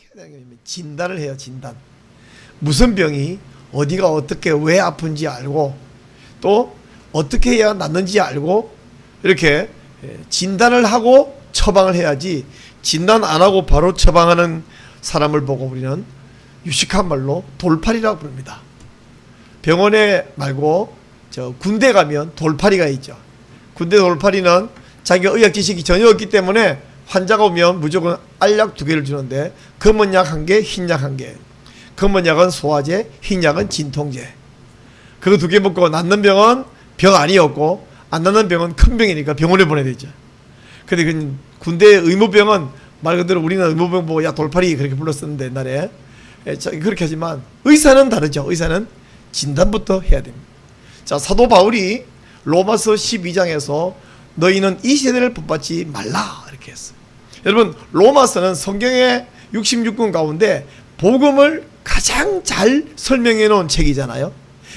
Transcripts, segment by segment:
해야 되는 게 진단을 해요. 진단. 무슨 병이 어디가 어떻게 왜 아픈지 알고 또 어떻게 해야 낫는지 알고 이렇게 진단을 하고 처방을 해야지, 진단 안 하고 바로 처방하는 사람을 보고 우리는 유식한 말로 돌팔이라고 부릅니다. 병원에 말고 저 군대 가면 돌팔이가 있죠. 군대 돌팔이는 자기가 의학 지식이 전혀 없기 때문에 환자가 오면 무조건 알약 2개를 주는데 검은 약 1개, 흰 약 1개. 검은 약은 소화제, 흰 약은 진통제. 그거 2개 먹고 낫는 병은 병 아니었고 안 낫는 병은 큰 병이니까 병원에 보내야 되죠. 근데 그 군대 의무병은 말 그대로 우리는 의무병 보고 야 돌팔이 그렇게 불렀었는데 옛날에. 그렇게 하지만 의사는 다르죠. 의사는 진단부터 해야 됩니다. 자, 사도 바울이 로마서 12장에서 너희는 이 세대를 본받지 말라 이렇게 했어요. 여러분, 로마서는 성경의 66권 가운데 복음을 가장 잘 설명해 놓은 책이잖아요.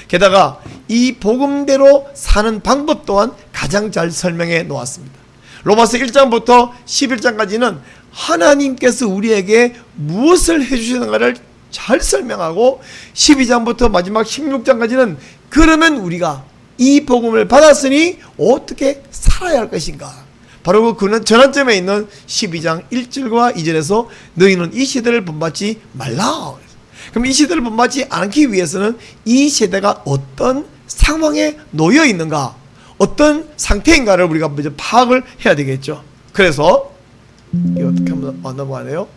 게다가 이 복음대로 사는 방법 또한 가장 잘 설명해 놓았습니다. 로마서 1장부터 11장까지는 하나님께서 우리에게 무엇을 해주시는가를 잘 설명하고 12장부터 마지막 16장까지는 그러면 우리가 이 복음을 받았으니 어떻게 살아야 할 것인가, 바로 그 전환점에 있는 12장 1절과 2절에서 너희는 이 시대를 본받지 말라. 그럼 이 시대를 본받지 않기 위해서는 이 세대가 어떤 상황에 놓여 있는가, 어떤 상태인가를 우리가 먼저 파악을 해야 되겠죠. 그래서 이거 어떻게 하면 넘어가네요.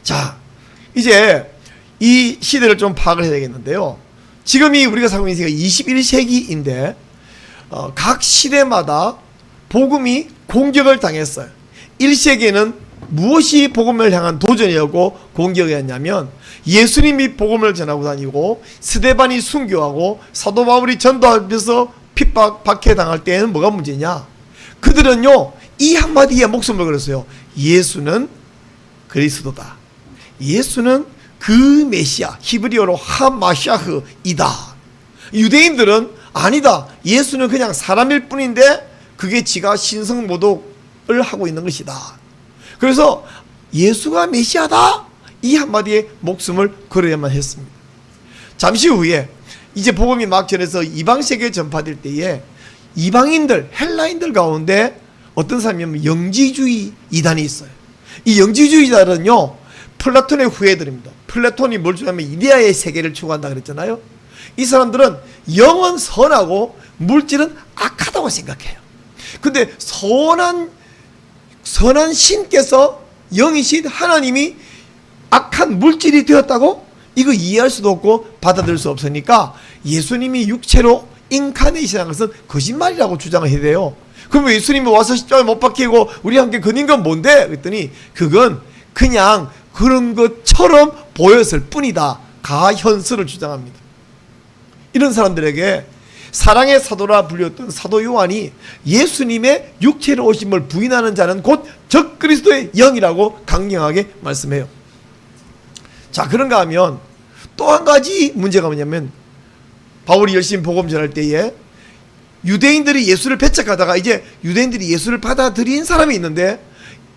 자, 이제 이 시대를 좀 파악을 해야 되겠는데요. 지금이 우리가 살고 있는 시대가 21세기인데 각 시대마다 복음이 공격을 당했어요. 1세기에는 무엇이 복음을 향한 도전이었고 공격이었냐면 예수님이 복음을 전하고 다니고 스데반이 순교하고 사도 바울이 전도하면서 핍박 박해당할 때에는 뭐가 문제냐, 그들은요 이 한마디에 목숨을 걸었어요. 예수는 그리스도다. 예수는 그 메시아, 히브리어로 하마샤흐이다. 유대인들은 아니다, 예수는 그냥 사람일 뿐인데 그게 지가 신성모독을 하고 있는 것이다. 그래서 예수가 메시아다, 이 한마디에 목숨을 걸어야만 했습니다. 잠시 후에 이제 복음이 막 전해서 이방세계에 전파될 때에 이방인들, 헬라인들 가운데 어떤 사람이냐면 영지주의 이단이 있어요. 이 영지주의 이단은요 플라톤의 후예들입니다. 플라톤이 뭘 주냐면 이데아의 세계를 추구한다 그랬잖아요. 이 사람들은 영은 선하고 물질은 악하다고 생각해요. 근데 선한 신께서, 영이신 하나님이 악한 물질이 되었다고? 이거 이해할 수도 없고 받아들일 수 없으니까 예수님이 육체로 인카네이션한 것은 거짓말이라고 주장을 해야 돼요. 그럼 예수님이 와서 십자가에 못 박히고 우리 함께 거닌 건 뭔데? 그랬더니 그건 그냥 그런 것처럼 보였을 뿐이다, 가현설을 주장합니다. 이런 사람들에게 사랑의 사도라 불렸던 사도 요한이 예수님의 육체로 오심을 부인하는 자는 곧 적그리스도의 영이라고 강경하게 말씀해요. 자, 그런가 하면 또 한 가지 문제가 뭐냐면 바울이 열심히 복음 전할 때에 유대인들이 예수를 배척하다가 이제 유대인들이 예수를 받아들인 사람이 있는데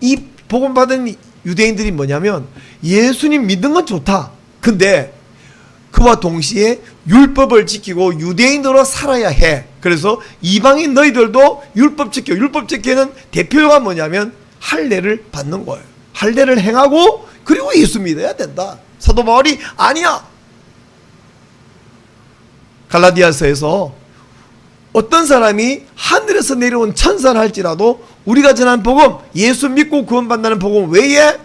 이 복음 받은 유대인들이 뭐냐면 예수님 믿는 건 좋다, 근데 그와 동시에 율법을 지키고 유대인으로 살아야 해. 그래서 이방인 너희들도 율법 지켜. 율법 지키는 대표가 뭐냐면 할례를 받는 거예요. 할례를 행하고 그리고 예수 믿어야 된다. 사도 바울이 아니야. 갈라디아서에서 어떤 사람이 하늘에서 내려온 천사를 할지라도 우리가 전한 복음, 예수 믿고 구원받는 복음 외에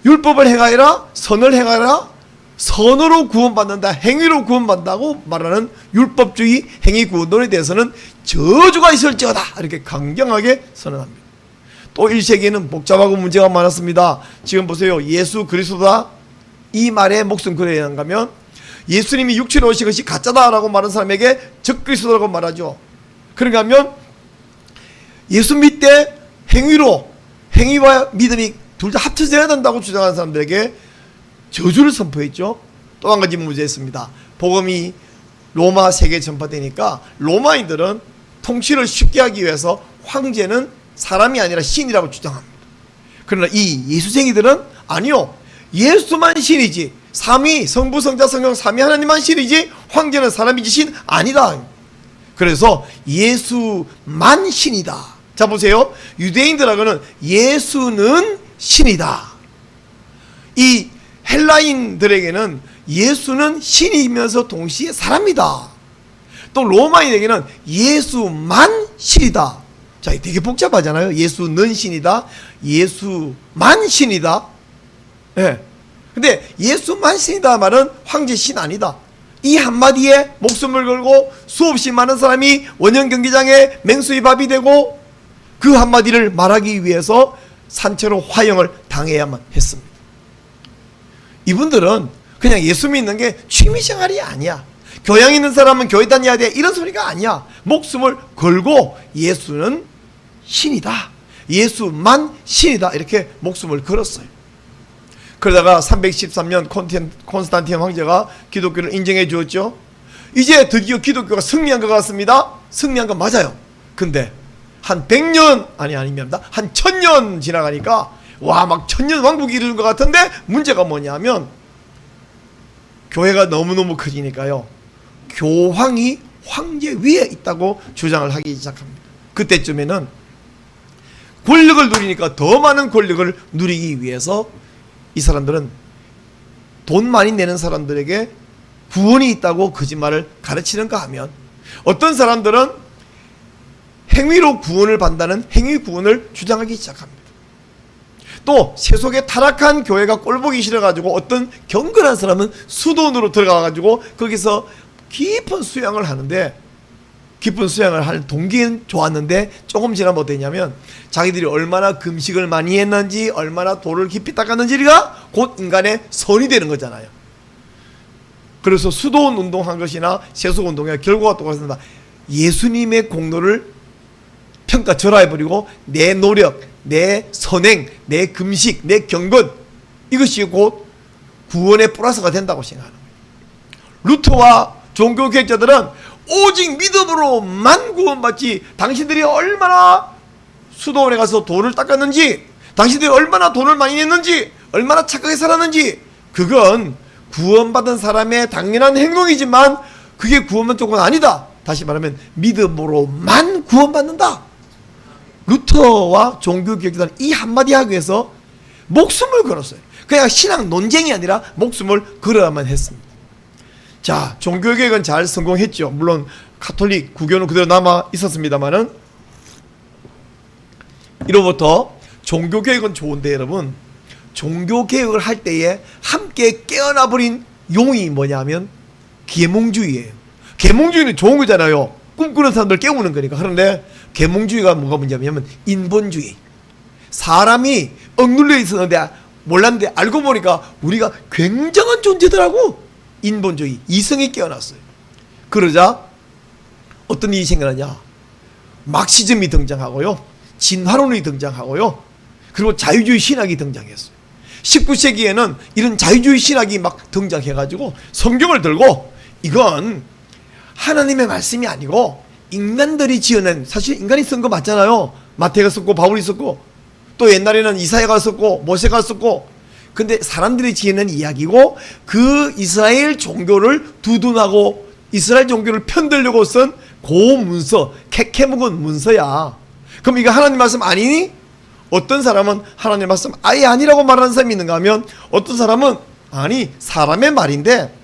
율법을 행하여라, 선을 행하라, 선으로 구원받는다, 행위로 구원받는다고 말하는 율법주의 행위 구원론에 대해서는 저주가 있을지어다, 이렇게 강경하게 선언합니다. 또 1세기에는 복잡하고 문제가 많았습니다. 지금 보세요. 예수 그리스도다, 이 말에 목숨 걸어야 하는가 하면 예수님이 육체로 오신 것이 가짜다라고 말하는 사람에게 적그리스도라고 말하죠. 그런가 하면 예수 믿되 행위와 믿음이 둘 다 합쳐져야 된다고 주장하는 사람들에게 저주를 선포했죠. 또 한 가지 문제가 있습니다. 복음이 로마 세계에 전파되니까 로마인들은 통치를 쉽게 하기 위해서 황제는 사람이 아니라 신이라고 주장합니다. 그러나 이 예수쟁이들은 아니요, 예수만 신이지, 삼위 성부 성자 성령 삼위 하나님만 신이지 황제는 사람이지 신 아니다. 그래서 예수만 신이다. 자 보세요. 유대인들하고는 예수는 신이다. 이 헬라인들에게는 예수는 신이면서 동시에 사람이다. 또 로마인에게는 예수만 신이다. 자, 되게 복잡하잖아요. 예수는 신이다. 예수만 신이다. 예. 근데 예수만 신이다 말은 황제 신 아니다. 이 한마디에 목숨을 걸고 수없이 많은 사람이 원형 경기장에 맹수의 밥이 되고 그 한마디를 말하기 위해서 산채로 화형을 당해야만 했습니다. 이분들은 그냥 예수 믿는 게 취미생활이 아니야. 교양 있는 사람은 교회 다녀야 돼 이런 소리가 아니야. 목숨을 걸고 예수는 신이다. 예수만 신이다. 이렇게 목숨을 걸었어요. 그러다가 313년 콘스탄틴 황제가 기독교를 인정해 주었죠. 이제 드디어 기독교가 승리한 것 같습니다. 승리한 건 맞아요. 근데 한 100년 아닙니다. 한 1000년 지나가니까 와 막 1000년 왕국이 이루는 것 같은데 문제가 뭐냐면 교회가 너무너무 커지니까요. 교황이 황제 위에 있다고 주장을 하기 시작합니다. 그때쯤에는 권력을 누리니까 더 많은 권력을 누리기 위해서 이 사람들은 돈 많이 내는 사람들에게 구원이 있다고 거짓말을 가르치는가 하면 어떤 사람들은 행위로 구원을 받는다는 행위 구원을 주장하기 시작합니다. 또 세속에 타락한 교회가 꼴보기 싫어가지고 어떤 경건한 사람은 수도원으로 들어가가지고 거기서 깊은 수양을 하는데 깊은 수양을 할 동기는 좋았는데 조금 지나면 어땠냐면 자기들이 얼마나 금식을 많이 했는지 얼마나 돌을 깊이 닦았는지가 곧 인간의 선이 되는 거잖아요. 그래서 수도원 운동한 것이나 세속 운동의 결과가 똑같습니다. 예수님의 공로를 평가절하해버리고 내 노력, 내 선행, 내 금식, 내 경건 이것이 곧 구원의 플러스가 된다고 생각하는 거예요. 루터와 종교개혁자들은 오직 믿음으로만 구원받지 당신들이 얼마나 수도원에 가서 돌을 닦았는지 당신들이 얼마나 돈을 많이 냈는지 얼마나 착하게 살았는지 그건 구원받은 사람의 당연한 행동이지만 그게 구원받는 쪽은 아니다. 다시 말하면 믿음으로만 구원받는다. 루터와 종교개혁자들은 이 한마디 하기 위해서 목숨을 걸었어요. 그냥 신앙 논쟁이 아니라 목숨을 걸어야만 했습니다. 자, 종교개혁은 잘 성공했죠. 물론 가톨릭 구교는 그대로 남아 있었습니다만은 이로부터 종교개혁은 좋은데 여러분 종교개혁을 할 때에 함께 깨어나 버린 용이 뭐냐면 계몽주의예요. 계몽주의는 좋은 거잖아요. 꿈꾸는 사람들 깨우는 거니까. 그런데 계몽주의가 뭐가 문제냐면 인본주의. 사람이 억눌려 있었는데 몰랐는데 알고 보니까 우리가 굉장한 존재더라고. 인본주의, 이성이 깨어났어요. 그러자 어떤 일이 생겨나냐. 막시즘이 등장하고요. 진화론이 등장하고요. 그리고 자유주의 신학이 등장했어요. 19세기에는 이런 자유주의 신학이 막 등장해가지고 성경을 들고 이건 하나님의 말씀이 아니고 인간들이 지어낸, 사실 인간이 쓴 거 맞잖아요. 마태가 썼고 바울이 썼고 또 옛날에는 이사야가 썼고 모세가 썼고 근데 사람들이 지어낸 이야기고 그 이스라엘 종교를 두둔하고 이스라엘 종교를 편들려고 쓴 고문서, 캐캐묵은 문서야. 그럼 이거 하나님 말씀 아니니? 어떤 사람은 하나님 말씀 아예 아니라고 말하는 사람이 있는가 하면 어떤 사람은 아니 사람의 말인데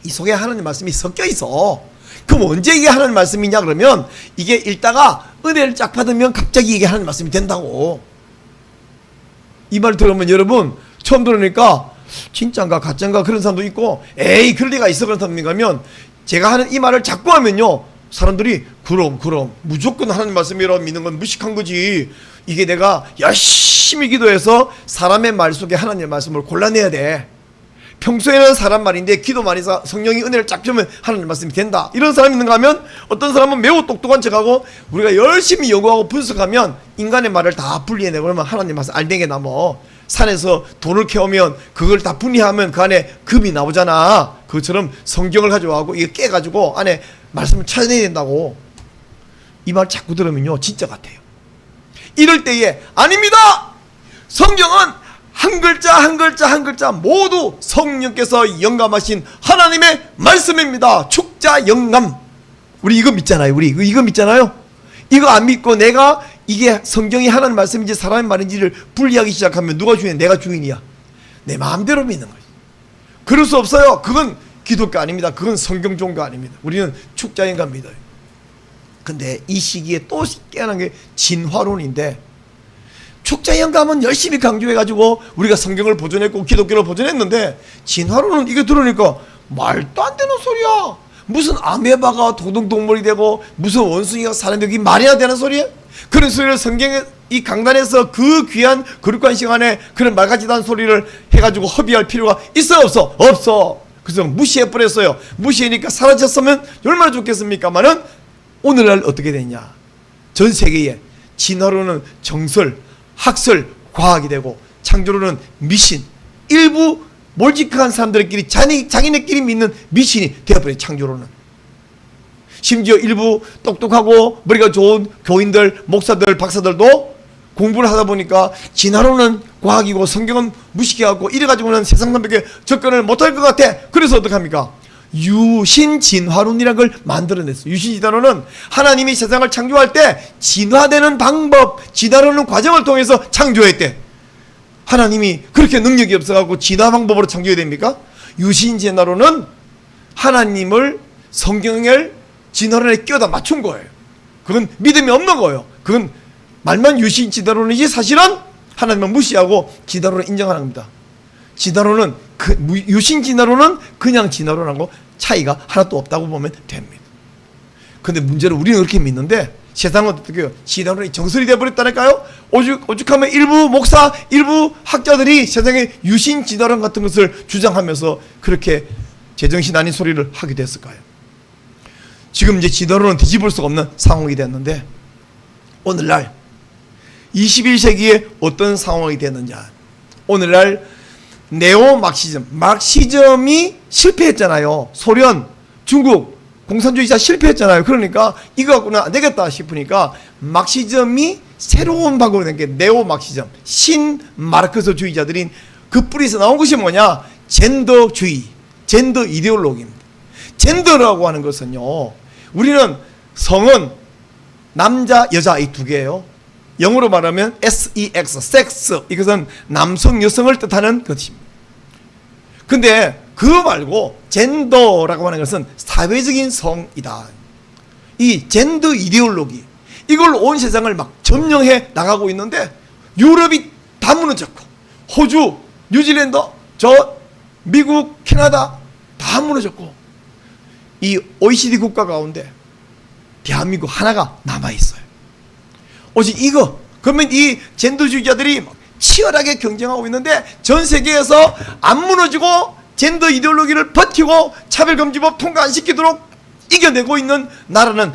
이 속에 하나님 말씀이 섞여 있어. 그럼 언제 이게 하나님 말씀이냐 그러면 이게 읽다가 은혜를 쫙 받으면 갑자기 이게 하나님 말씀이 된다고. 이 말 들으면 여러분 처음 들으니까 진짠가 가짠가 그런 사람도 있고 에이 그럴 리가 있어 그런 사람인가 하면 제가 하는 이 말을 자꾸 하면요 사람들이 그럼 무조건 하나님 말씀이라고 믿는 건 무식한 거지. 이게 내가 열심히 기도해서 사람의 말 속에 하나님의 말씀을 골라내야 돼. 평소에는 사람 말인데 기도 많이 해서 성령이 은혜를 쫙 주면 하나님 말씀이 된다. 이런 사람이 있는가 하면 어떤 사람은 매우 똑똑한 척하고 우리가 열심히 연구하고 분석하면 인간의 말을 다 분리해내고 그러면 하나님 말씀 알맹이에 남어. 산에서 돌을 캐오면 그걸 다 분리하면 그 안에 금이 나오잖아. 그것처럼 성경을 가져와고 이게 깨가지고 안에 말씀을 찾아내야 된다고. 이 말 자꾸 들으면요 진짜 같아요. 이럴 때에 아닙니다. 성경은 한 글자 한 글자 한 글자 모두 성령께서 영감하신 하나님의 말씀입니다. 축자 영감. 우리 이거 믿잖아요. 우리 이거 믿잖아요. 이거 안 믿고 내가 이게 성경이 하나님 말씀인지 사람의 말인지를 분리하기 시작하면 누가 주인이야? 내가 주인이야. 내 마음대로 믿는 거지. 그럴 수 없어요. 그건 기독교 아닙니다. 그건 성경 종교 아닙니다. 우리는 축자 영감 믿어요. 근데 이 시기에 또 깨어난 게 진화론인데, 축자 영감은 열심히 강조해가지고 우리가 성경을 보존했고 기독교를 보존했는데, 진화론은 이게 들으니까 말도 안 되는 소리야. 무슨 아메바가 도둑동물이 되고 무슨 원숭이가 사람이 되기 말이나 되는 소리야? 그런 소리를 성경에 이 강단에서 그 귀한 거룩한 시간에 그런 말같지도 않은 소리를 해가지고 허비할 필요가 있어 없어? 없어. 그래서 무시해버렸어요. 무시하니까 사라졌으면 얼마나 좋겠습니까마는 오늘날 어떻게 되냐? 전 세계에 진화론은 정설, 학설, 과학이 되고 창조론은 미신, 일부 몰직한 사람들끼리 자기네끼리 믿는 미신이 되어버린 창조론은. 심지어 일부 똑똑하고 머리가 좋은 교인들, 목사들, 박사들도 공부를 하다 보니까 진화론은 과학이고 성경은 무식해갖고 이래가지고는 세상 선배에게 접근을 못할 것 같아. 그래서 어떡합니까? 유신진화론이라는 걸 만들어냈어요. 유신진화론은 하나님이 세상을 창조할 때 진화되는 방법, 진화하는 과정을 통해서 창조했대. 하나님이 그렇게 능력이 없어갖고 진화 방법으로 창조해야 됩니까? 유신진화론은 하나님을 성경을 진화론에 끼워다 맞춘 거예요. 그건 믿음이 없는 거예요. 그건 말만 유신진화론이지 사실은 하나님을 무시하고 진화론을 인정하는 겁니다. 진화론은 유신진화론은 그냥 진화론하고 차이가 하나도 없다고 보면 됩니다. 근데 문제는 우리는 그렇게 믿는데 세상은 어떻게 해요? 진화론이 정설이 되어버렸다니까요. 오죽하면 일부 목사, 일부 학자들이 세상에 유신 진화론 같은 것을 주장하면서 그렇게 제정신 아닌 소리를 하게 됐을까요? 지금 이제 진화론은 뒤집을 수가 없는 상황이 됐는데, 오늘날 21세기에 어떤 상황이 됐느냐? 오늘날 네오막시즘, 막시즘이 실패했잖아요. 소련, 중국 공산주의자 실패했잖아요. 그러니까 이거 갖고는 안 되겠다 싶으니까 막시즘이 새로운 방법으로 된 게 네오막시즘, 신마르크스주의자들인 그 뿌리에서 나온 것이 뭐냐? 젠더주의, 젠더 이데올로기입니다. 젠더라고 하는 것은요, 우리는 성은 남자, 여자 이 두 개예요. 영어로 말하면 sex, 섹스, 이것은 남성, 여성을 뜻하는 것입니다. 근데 그거 말고 젠더라고 하는 것은 사회적인 성이다. 이 젠더 이데올로기, 이걸 온 세상을 막 점령해 나가고 있는데 유럽이 다 무너졌고 호주, 뉴질랜드, 저 미국, 캐나다 다 무너졌고 이 OECD 국가 가운데 대한민국 하나가 남아있어요. 오직 이거, 그러면 이 젠더주의자들이 치열하게 경쟁하고 있는데 전 세계에서 안 무너지고 젠더 이데올로기를 버티고 차별금지법 통과 안 시키도록 이겨내고 있는 나라는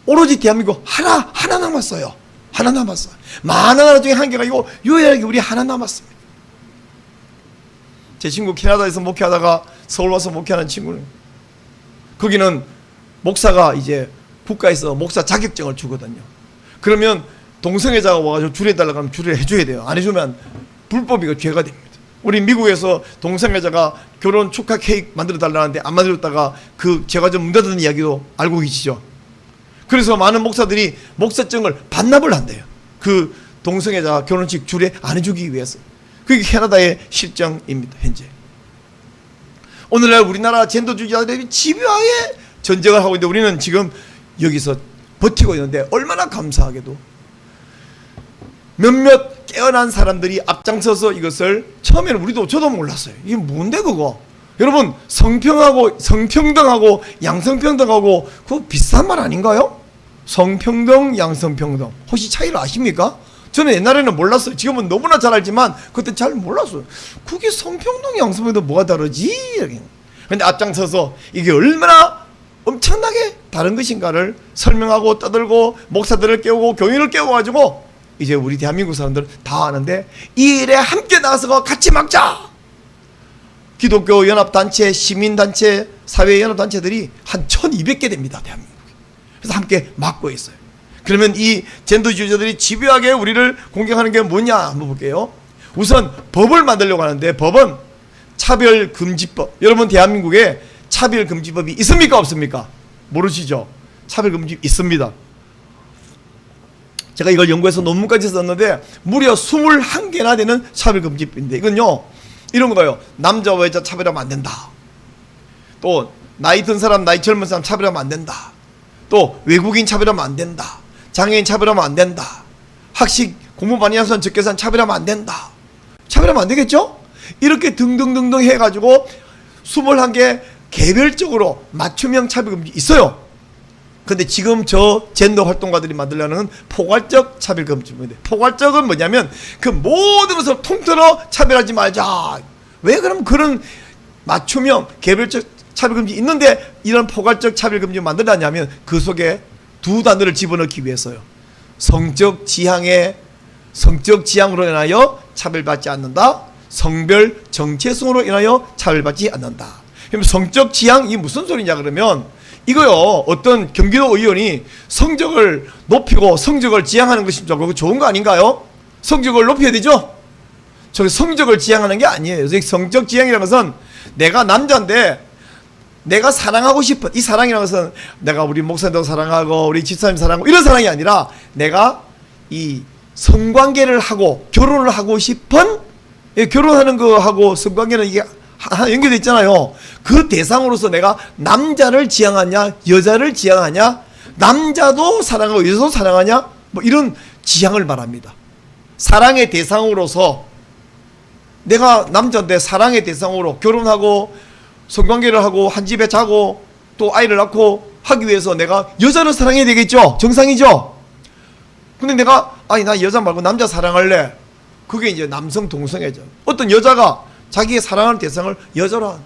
오로지 대한민국 하나 남았어요. 하나 남았어요. 많은 나라 중에 한 개가 이거 유일하게 우리 하나 남았습니다. 제 친구 캐나다에서 목회하다가 서울 와서 목회하는 친구는, 거기는 목사가 이제 국가에서 목사 자격증을 주거든요. 그러면 동성애자가 와가지고 줄여달라고 하면 줄여 해줘야 돼요. 안 해주면 불법이고 죄가 됩니다. 우리 미국에서 동성애자가 결혼 축하 케이크 만들어달라는데 안 만들었다가 그 제가 좀 문 닫은 이야기도 알고 계시죠. 그래서 많은 목사들이 목사증을 반납을 한대요. 그 동성애자 결혼식 줄에 안 해주기 위해서. 그게 캐나다의 실정입니다. 현재 오늘날 우리나라 젠더주의자들이 집요하게 전쟁을 하고 있는데 우리는 지금 여기서 버티고 있는데, 얼마나 감사하게도 몇몇 깨어난 사람들이 앞장서서 이것을, 처음에는 우리도 저도 몰랐어요. 이게 뭔데 그거? 여러분, 성평등하고 양성평등하고 그거 비슷한 말 아닌가요? 성평등, 양성평등 혹시 차이를 아십니까? 저는 옛날에는 몰랐어요. 지금은 너무나 잘 알지만 그때 잘 몰랐어요. 그게 성평등, 양성평등 뭐가 다르지? 근데 앞장서서 이게 얼마나 엄청나게 다른 것인가를 설명하고 떠들고 목사들을 깨우고 교인을 깨워가지고 이제 우리 대한민국 사람들은 다 아는데, 이 일에 함께 나서서 같이 막자. 기독교 연합단체, 시민단체, 사회연합단체들이 한 1200개 됩니다. 대한민국에. 그래서 함께 막고 있어요. 그러면 이 젠더주의자들이 집요하게 우리를 공격하는 게 뭐냐 한번 볼게요. 우선 법을 만들려고 하는데 법은 차별금지법. 여러분 대한민국에 차별금지법이 있습니까 없습니까? 모르시죠? 차별금지법 있습니다. 제가 이걸 연구해서 논문까지 썼는데 무려 21개나 되는 차별금지법인데 이건요 이런 거예요. 남자와 여자 차별하면 안 된다. 또 나이 든 사람 나이 젊은 사람 차별하면 안 된다. 또 외국인 차별하면 안 된다. 장애인 차별하면 안 된다. 학식 공부 많이 한 사람 적게 한 사람 차별하면 안 된다. 차별하면 안 되겠죠? 이렇게 등등등등 해가지고 21개 개별적으로 맞춤형 차별금지 있어요. 근데 지금 저 젠더 활동가들이 만들려는 포괄적 차별금지입니다. 포괄적은 뭐냐면 그 모든 것을 통틀어 차별하지 말자. 왜 그럼 그런 맞춤형 개별적 차별금지 있는데 이런 포괄적 차별금지를 만들었냐면 그 속에 두 단어를 집어넣기 위해서요. 성적 지향으로 인하여 차별받지 않는다. 성별 정체성으로 인하여 차별받지 않는다. 그럼 성적 지향이 무슨 소리냐 그러면 이거요. 어떤 경기도 의원이 성적을 높이고 성적을 지향하는 것입니다. 그거 좋은 거 아닌가요? 성적을 높여야 되죠? 저기 성적을 지향하는 게 아니에요. 성적 지향이라는 것은 내가 남자인데 내가 사랑하고 싶은 이 사랑이라는 것은 내가 우리 목사님도 사랑하고 우리 집사님 사랑하고 이런 사랑이 아니라 내가 이 성관계를 하고 결혼을 하고 싶은 결혼하는 거하고 성관계는 이게 하나 연결되어 있잖아요. 그 대상으로서 내가 남자를 지향하냐 여자를 지향하냐 남자도 사랑하고 여자도 사랑하냐 뭐 이런 지향을 말합니다. 사랑의 대상으로서 내가 남자인데 사랑의 대상으로 결혼하고 성관계를 하고 한 집에 자고 또 아이를 낳고 하기 위해서 내가 여자를 사랑해야 되겠죠. 정상이죠. 근데 내가 아니 나 여자 말고 남자 사랑할래. 그게 이제 남성 동성애죠. 어떤 여자가 자기의 사랑하는 대상을 여자로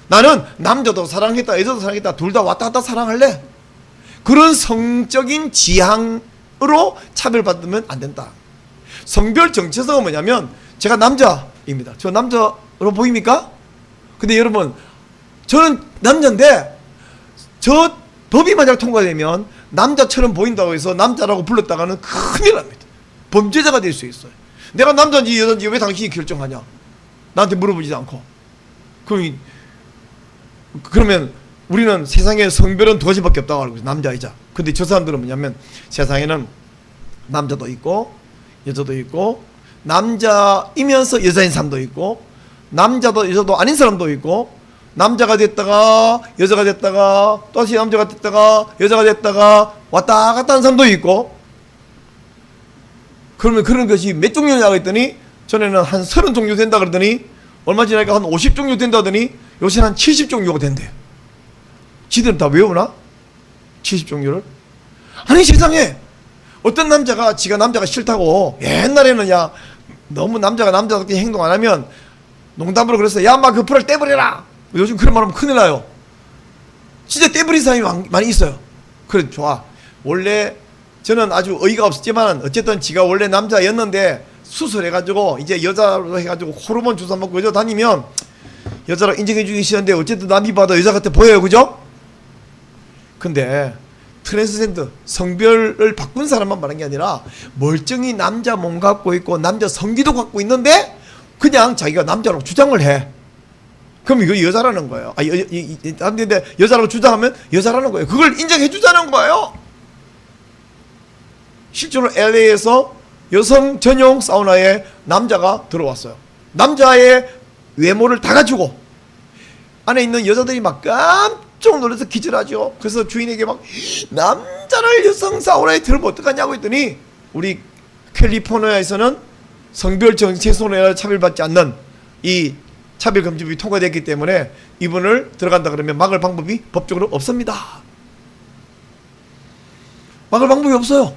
나는 남자도 사랑했다 여자도 사랑했다 둘 다 왔다 갔다 사랑할래. 그런 성적인 지향으로 차별받으면 안 된다. 성별 정체성은 뭐냐면 제가 남자입니다. 저 남자로 보입니까? 근데 여러분 저는 남자인데 저 법이 만약 통과되면 남자처럼 보인다고 해서 남자라고 불렀다가는 큰일 납니다. 범죄자가 될 수 있어요. 내가 남자인지 여자인지 왜 당신이 결정하냐? 나한테 물어보지도 않고. 그러면 우리는 세상에 성별은 두 가지밖에 없다고 알고 있어요. 남자 여자. 근데 저 사람들은 뭐냐면 세상에는 남자도 있고 여자도 있고 남자이면서 여자인 사람도 있고 남자도 여자도 아닌 사람도 있고 남자가 됐다가 여자가 됐다가 또 다시 남자가 됐다가 여자가 됐다가 왔다 갔다 하는 사람도 있고. 그러면 그런 것이 몇 종류냐고 했더니 전에는 한 30종류 된다 그러더니 얼마 지나니까 한 50종류 된다 하더니 요새는 한 70종류가 된대요. 지들은 다 외우나? 70종류를? 아니 세상에 어떤 남자가 지가 남자가 싫다고 옛날에는 야 너무 남자가 남자답게 행동 안 하면 농담으로 그랬어요. 야 인마 그 풀을 떼버려라. 요즘 그런 말 하면 큰일 나요. 진짜 떼버린 사람이 많이 있어요. 그래 좋아. 원래 저는 아주 어이가 없었지만 어쨌든 지가 원래 남자였는데 수술해가지고 이제 여자로 해가지고 호르몬 주사 먹고 여자 다니면 여자로 인정해주기 싫은데 어쨌든 남이 봐도 여자 같아 보여요. 그죠? 근데 트랜스젠더 성별을 바꾼 사람만 말한 게 아니라 멀쩡히 남자 몸 갖고 있고 남자 성기도 갖고 있는데 그냥 자기가 남자라고 주장을 해. 그럼 이거 여자라는 거예요. 근데 여자라고 주장하면 여자라는 거예요. 그걸 인정해 주자는 거예요. 실제로 LA에서 여성 전용 사우나에 남자가 들어왔어요. 남자의 외모를 다 갖추고 안에 있는 여자들이 막 깜짝 놀라서 기절하죠. 그래서 주인에게 막 남자를 여성 사우나에 들으면 어떡하냐고 했더니 우리 캘리포니아에서는 성별 정체성으로 차별받지 않는 이 차별금지법이 통과됐기 때문에 이분을 들어간다 그러면 막을 방법이 법적으로 없습니다. 막을 방법이 없어요.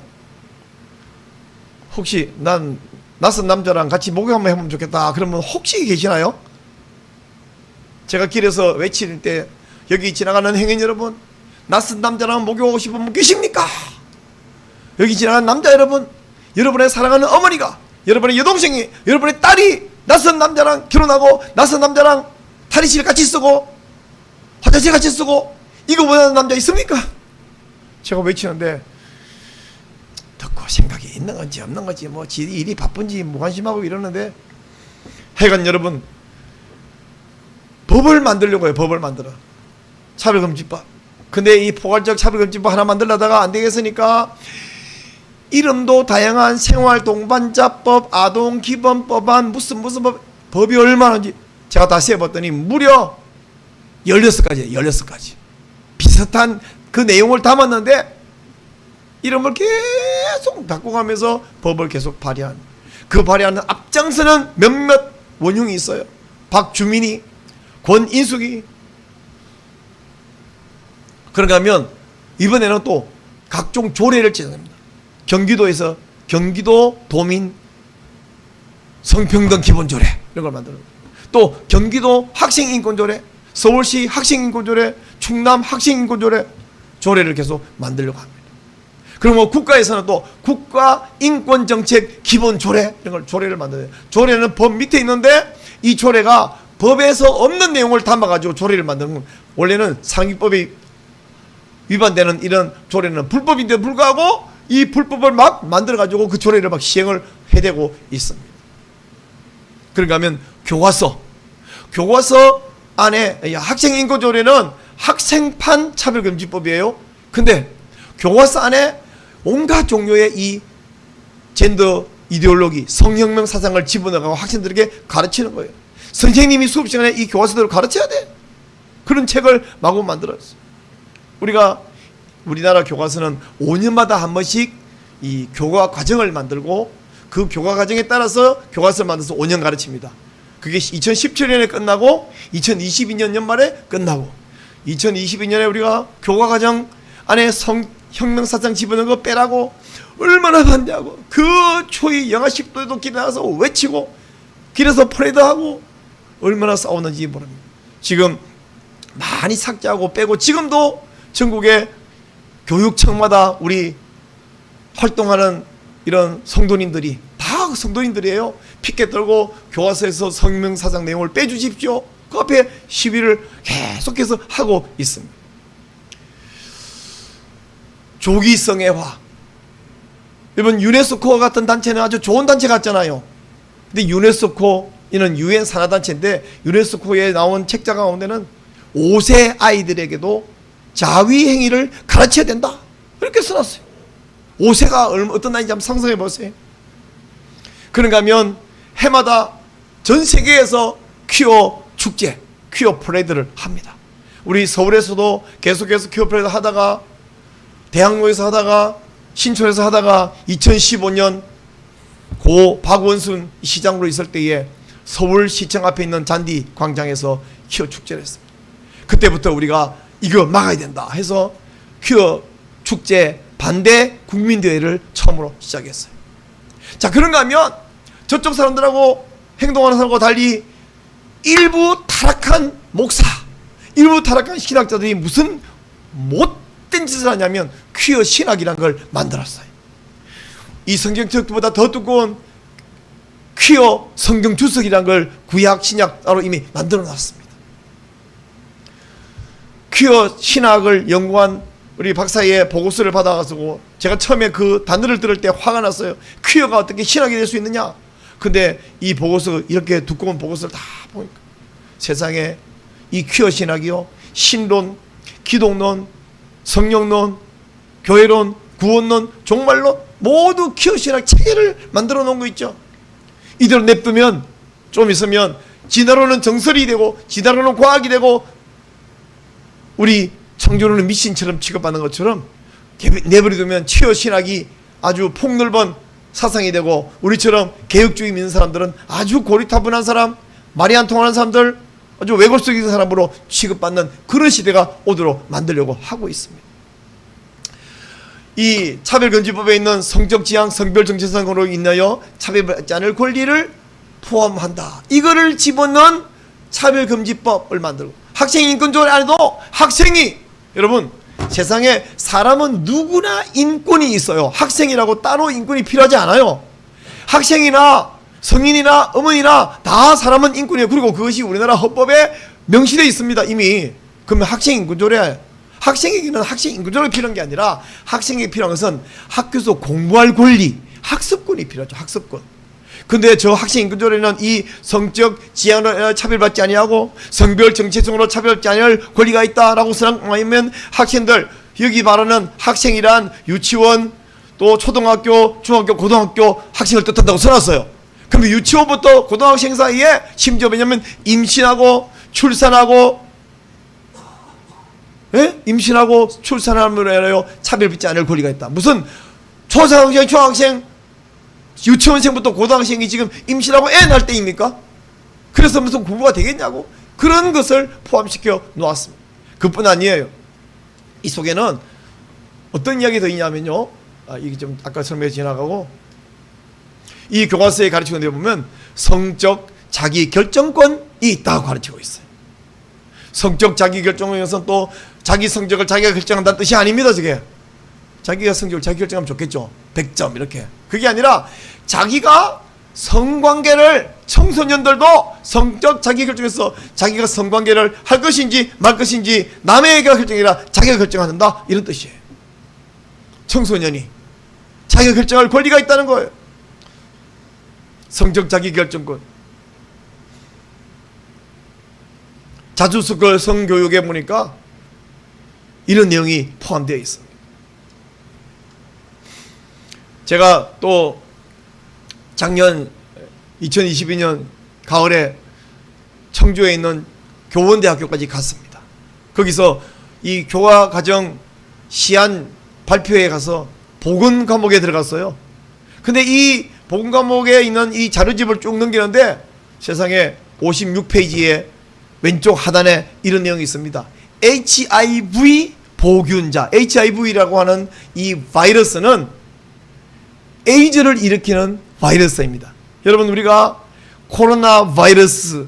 혹시 난 낯선 남자랑 같이 목욕 한번 해보면 좋겠다 그러면 혹시 계시나요? 제가 길에서 외칠 때 여기 지나가는 행인 여러분 낯선 남자랑 목욕하고 싶은 분 계십니까? 여기 지나가는 남자 여러분 여러분의 사랑하는 어머니가 여러분의 여동생이 여러분의 딸이 낯선 남자랑 결혼하고 낯선 남자랑 탈의실 같이 쓰고 화장실 같이 쓰고 이거 원하는 남자 있습니까? 제가 외치는데 그 생각이 있는 건지 없는 건지 뭐 지 일이 바쁜지 무관심하고 이러는데 하여간 여러분 법을 만들려고 해요. 법을 만들어. 차별금지법. 근데 이 포괄적 차별금지법 하나 만들려다가 안 되겠으니까 이름도 다양한 생활동반자법, 아동기본법안 무슨 법이 얼마나인지 제가 다 세봤더니 무려 16가지예요. 16가지. 비슷한 그 내용을 담았는데 이름을 계속 바꿔가면서 법을 계속 발의한 그 발의하는 앞장서는 몇몇 원흉이 있어요. 박주민이, 권인숙이. 그런가 하면 이번에는 또 각종 조례를 제정합니다. 경기도에서 경기도 도민 성평등 기본조례 이런 걸 만들어요. 또 경기도 학생인권조례, 서울시 학생인권조례, 충남 학생인권조례 조례를 계속 만들려고 합니다. 그리고 뭐 국가에서는 또 국가인권정책 기본조례 이런 걸 조례를 만들어요. 조례는 법 밑에 있는데 이 조례가 법에서 없는 내용을 담아가지고 조례를 만드는 건 원래는 상위법이 위반되는 이런 조례는 불법인데 불구하고 이 불법을 막 만들어가지고 그 조례를 막 시행을 해대고 있습니다. 그런가 하면 교과서 안에 학생인권조례는 학생판 차별금지법이에요. 근데 교과서 안에 온갖 종류의 이 젠더 이데올로기, 성혁명 사상을 집어넣어가고 학생들에게 가르치는 거예요. 선생님이 수업 시간에 이 교과서대로 가르쳐야 돼. 그런 책을 마구 만들었어요. 우리나라 교과서는 5년마다 한 번씩 이 교과 과정을 만들고 그 교과 과정에 따라서 교과서를 만들어서 5년 가르칩니다. 그게 2017년에 끝나고 2022년 연말에 끝나고 2022년에 우리가 교과 과정 안에 혁명사상 집어넣은 거 빼라고 얼마나 반대하고 그 초이 영하 10도에도 길에 나가서 외치고 길에서 퍼레이드하고 얼마나 싸우는지 모릅니다. 지금 많이 삭제하고 빼고 지금도 전국의 교육청마다 우리 활동하는 이런 성도님들이 다 성도님들이에요. 피켓 들고 교과서에서 성명사상 내용을 빼주십시오. 그 앞에 시위를 계속해서 하고 있습니다. 조기성애화. 이번 유네스코 같은 단체는 아주 좋은 단체 같잖아요. 근데 유네스코 이는 유엔 산하단체인데 유네스코에 나온 책자 가운데는 5세 아이들에게도 자위행위를 가르쳐야 된다. 이렇게 써놨어요. 5세가 어떤 나이인지 한번 상상해 보세요. 그런가 하면 해마다 전 세계에서 퀴어 축제, 퀴어 프레이드를 합니다. 우리 서울에서도 계속해서 퀴어 프레이드 하다가 대학로에서 하다가 신촌에서 하다가 2015년 고 박원순 시장으로 있을 때에 서울시청 앞에 있는 잔디 광장에서 퀴어 축제를 했습니다. 그때부터 우리가 이거 막아야 된다 해서 퀴어 축제 반대 국민대회를 처음으로 시작했어요. 자, 그런가 하면 저쪽 사람들하고 행동하는 사람과 달리 일부 타락한 목사, 일부 타락한 신학자들이 무슨 못된 짓을 하냐면 퀴어 신학이라는 걸 만들었어요. 이 성경책보다 더 두꺼운 퀴어 성경 주석이라는 걸 구약 신약 따로 이미 만들어 놨습니다. 퀴어 신학을 연구한 우리 박사의 보고서를 받아가지고 제가 처음에 그 단어를 들을 때 화가 났어요. 퀴어가 어떻게 신학이 될 수 있느냐. 근데 이 보고서, 이렇게 두꺼운 보고서를 다 보니까 세상에 이 퀴어 신학이요, 신론, 기독론, 성령론, 교회론, 구원론, 종말론 모두 퀴어 신학 체계를 만들어 놓은 거 있죠. 이대로 냅두면 좀 있으면 진화론은 정설이 되고 진화론은 과학이 되고 우리 창조론은 미신처럼 취급받는 것처럼 내버려두면 퀴어 신학이 아주 폭넓은 사상이 되고 우리처럼 개혁주의 믿는 사람들은 아주 고리타분한 사람, 말이 안 통하는 사람들, 아주 왜곡적인 사람으로 취급받는 그런 시대가 오도록 만들려고 하고 있습니다. 이 차별금지법에 있는 성적 지향, 성별 정체성으로 인하여 차별받지 않을 권리를 포함한다. 이거를 집어넣은 차별금지법을 만들고 학생인권조례 안에도 학생이, 여러분 세상에 사람은 누구나 인권이 있어요. 학생이라고 따로 인권이 필요하지 않아요. 학생이나 성인이나 어머니나 다 사람은 인권이에요. 그리고 그것이 우리나라 헌법에 명시되어 있습니다. 이미. 그러면 학생인권조례, 학생에게는 학생 인권조례가 필요한 게 아니라 학생에게 필요한 것은 학교에서 공부할 권리, 학습권이 필요하죠. 학습권. 근데 저 학생 인권조례는 이 성적 지향으로 차별받지 아니하고 성별 정체성으로 차별받지 아니할 권리가 있다라고 생각하면 학생들, 여기 말하는 학생이란 유치원 또 초등학교, 중학교, 고등학교 학생을 뜻한다고 써놨어요. 그럼 유치원부터 고등학생 사이에 심지어 왜냐면 임신하고 출산하고 임신하고 출산함으로 차별받지 않을 권리가 있다. 무슨 초등학생, 중학생, 유치원생부터 고등학생이 지금 임신하고 애 낳을 때입니까? 그래서 무슨 공부가 되겠냐고 그런 것을 포함시켜 놓았습니다. 그뿐 아니에요. 이 속에는 어떤 이야기 더 있냐면요. 이게 좀 아까 설명해 지나가고 이 교과서에 가르치는 데 보면 성적 자기 결정권이 있다고 가르치고 있어요. 성적 자기 결정권에서는 또 자기 성적을 자기가 결정한다는 뜻이 아닙니다. 저게 자기가 성적을 자기 결정하면 좋겠죠. 100점 이렇게. 그게 아니라 자기가 성관계를 청소년들도 성적 자기 결정에서 자기가 성관계를 할 것인지 말 것인지 남에게 결정이 아니라 자기가 결정한다 이런 뜻이에요. 청소년이 자기가 결정할 권리가 있다는 거예요. 성적 자기 결정권. 자주스쿨 성교육에 보니까 이런 내용이 포함되어 있습니다. 제가 또 작년 2022년 가을에 청주에 있는 교원대학교까지 갔습니다. 거기서 이 교과과정 시안 발표회 가서 보건 과목에 들어갔어요. 근데 이 보건 과목에 있는 이 자료집을 쭉 넘기는데 세상에 56페이지에 왼쪽 하단에 이런 내용이 있습니다. HIV 보균자, HIV라고 하는 이 바이러스는 에이즈를 일으키는 바이러스입니다. 여러분 우리가 코로나 바이러스로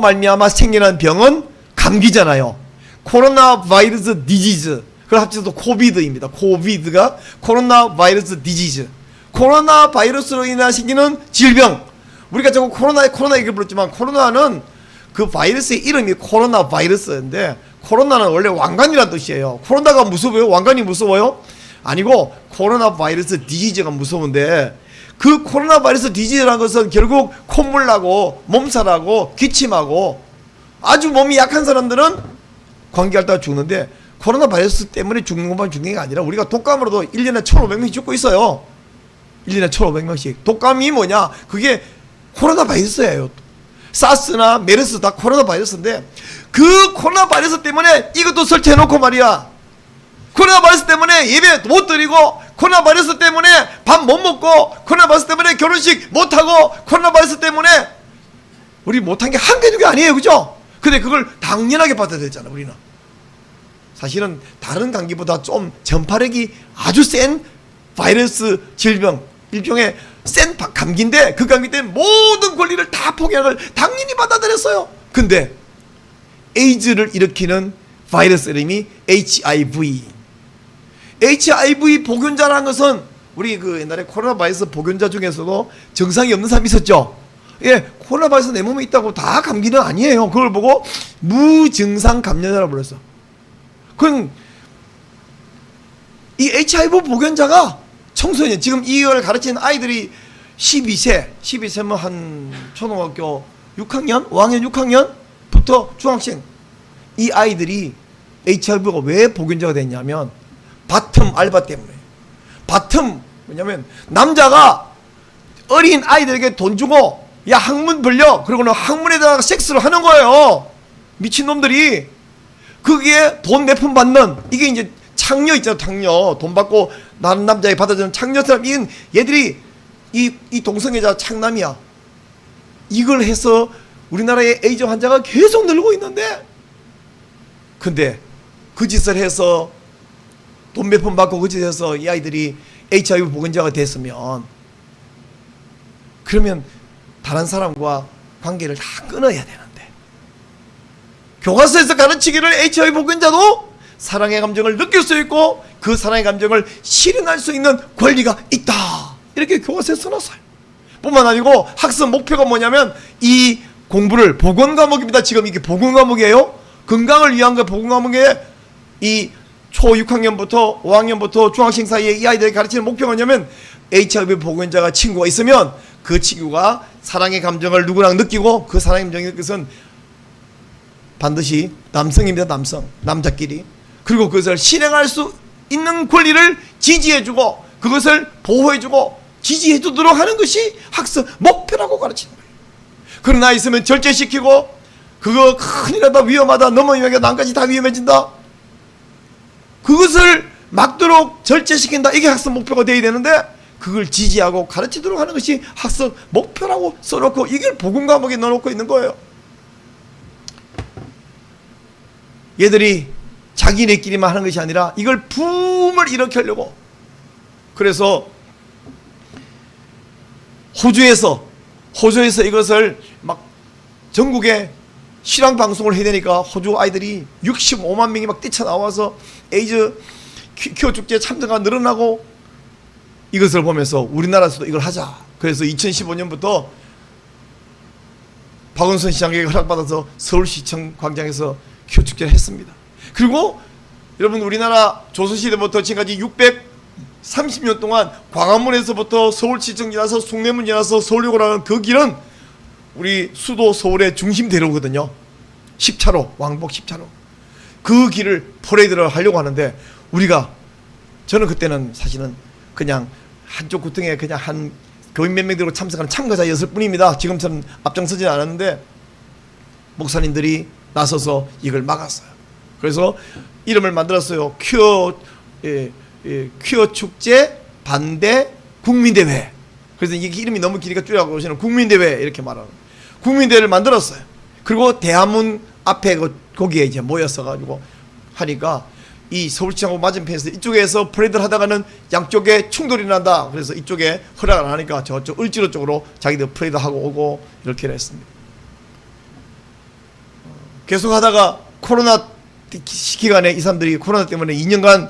말미암아 생겨난 병은 감기잖아요. 코로나 바이러스 디지즈, 그걸 합쳐서 코비드입니다. 코비드가 코로나 바이러스 디지즈. 코로나 바이러스로 인해 생기는 질병. 우리가 자꾸 코로나 얘기를 불렀지만 코로나는 그 바이러스의 이름이 코로나 바이러스인데 코로나는 원래 왕관이라는 뜻이에요. 코로나가 무서워요? 왕관이 무서워요? 아니고 코로나 바이러스 디지즈가 무서운데 그 코로나 바이러스 디지즈라는 것은 결국 콧물 나고 몸살하고 기침하고 아주 몸이 약한 사람들은 감기하다가 죽는데 코로나 바이러스 때문에 죽는 것만 죽는 게 아니라 우리가 독감으로도 1년에 1,500명씩 죽고 있어요. 1년에 1,500명씩. 독감이 뭐냐? 그게 코로나 바이러스예요. 사스나 메르스 다 코로나 바이러스인데 그 코로나 바이러스 때문에 이것도 설치해놓고 말이야. 코로나 바이러스 때문에 예배 못 드리고 코로나 바이러스 때문에 밥 못 먹고 코로나 바이러스 때문에 결혼식 못하고 코로나 바이러스 때문에 우리 못한 게 한 개 두 개 아니에요. 그죠? 근데 그걸 당연하게 받아들였잖아 우리는. 사실은 다른 감기보다 좀 전파력이 아주 센 바이러스 질병, 일종의 센 감기인데 그 감기 때문에 모든 권리를 다 포기하는 걸 당연히 받아들였어요. 근데 에이즈를 일으키는 바이러스 이름이 HIV. HIV 보균자라는 것은 우리 그 옛날에 코로나 바이러스 보균자 중에서도 증상이 없는 사람이 있었죠. 예, 코로나 바이러스 내 몸에 있다고 다 감기는 아니에요. 그걸 보고 무증상 감염자라고 불렀어. 그럼 이 HIV 보균자가 청소년, 지금 이걸 가르치는 아이들이 12세면 한 초등학교 6학년, 5학년, 6학년부터 중학생, 이 아이들이 HIV가 왜 보균자가 됐냐면 바텀 알바 때문에. 바텀 뭐냐면 남자가 어린 아이들에게 돈 주고 야 학문 벌려 그러고는 학문에다가 섹스를 하는 거예요. 미친놈들이. 거기에 돈 몇 푼 받는, 이게 이제 창녀 있잖아. 창녀 돈 받고 나는 남자에게 받아주는 창녀처럼 얘들이 이 동성애자 창남이야. 이걸 해서 우리나라의 에이즈 환자가 계속 늘고 있는데, 근데 그 짓을 해서 돈 몇 푼 받고 그 짓을 해서 이 아이들이 HIV 보균자가 됐으면 그러면 다른 사람과 관계를 다 끊어야 되는데, 교과서에서 가르치기를 HIV 보균자도 사랑의 감정을 느낄 수 있고 그 사랑의 감정을 실현할 수 있는 권리가 있다, 이렇게 교과서에 써놨어요. 뿐만 아니고 학습 목표가 뭐냐면 이 공부를 보건 과목입니다. 지금 이게 보건 과목이에요. 건강을 위한 거 보건 과목에 이 초 6학년부터 5학년부터 중학생 사이에 이 아이들에게 가르치는 목표가 뭐냐면 HIV 보건자가 친구가 있으면 그 친구가 사랑의 감정을 누구랑 느끼고 그 사랑의 감정의 것은 반드시 남성입니다. 남자끼리. 그리고 그것을 실행할 수 있는 권리를 지지해주고 그것을 보호해주고 지지해주도록 하는 것이 학습 목표라고 가르치는 거예요. 그러나 있으면 절제시키고 그거 큰일 나다 위험하다 넘어지면 남까지 다 위험해진다. 그것을 막도록 절제시킨다. 이게 학습 목표가 되어야 되는데 그걸 지지하고 가르치도록 하는 것이 학습 목표라고 써놓고 이걸 복음 과목에 넣어놓고 있는 거예요. 얘들이 자기네끼리만 하는 것이 아니라 이걸 붐을 일으키려고. 그래서 호주에서 이것을 막 전국에 실황 방송을 해야 되니까 호주 아이들이 65만 명이 막 뛰쳐나와서 에이즈 큐어 축제에 참가가 늘어나고 이것을 보면서 우리나라에서도 이걸 하자. 그래서 2015년부터 박원순 시장에게 허락받아서 서울시청 광장에서 큐어 축제를 했습니다. 그리고 여러분 우리나라 조선시대부터 지금까지 630년 동안 광화문에서부터 서울시청 지나서 숭례문 지나서 서울역으로 가는 그 길은 우리 수도 서울의 중심 대로거든요. 10차로 왕복 10차로 그 길을 퍼레이드를 하려고 하는데 우리가 저는 그때는 사실은 그냥 한쪽 구덩이에 그냥 한 교인 몇 명 들고 참석하는 참가자였을 뿐입니다. 지금처럼 앞장서지는 않았는데 목사님들이 나서서 이걸 막았어요. 그래서 이름을 만들었어요. 큐어 축제 반대 국민대회. 그래서 이게 이름이 너무 기니까 줄여갖고 저는 국민대회 이렇게 말하는 국민대회를 만들었어요. 그리고 대한문 앞에 거기에 이제 모였어가지고 하니까 이 서울시장하고 맞은편에서 이쪽에서 퍼레이드를 하다가는 양쪽에 충돌이 난다. 그래서 이쪽에 허락을 안 하니까 저쪽 을지로 쪽으로 자기들 퍼레이드 하고 오고 이렇게 했습니다. 계속 하다가 코로나 기간에 이 사람들이 코로나 때문에 2년간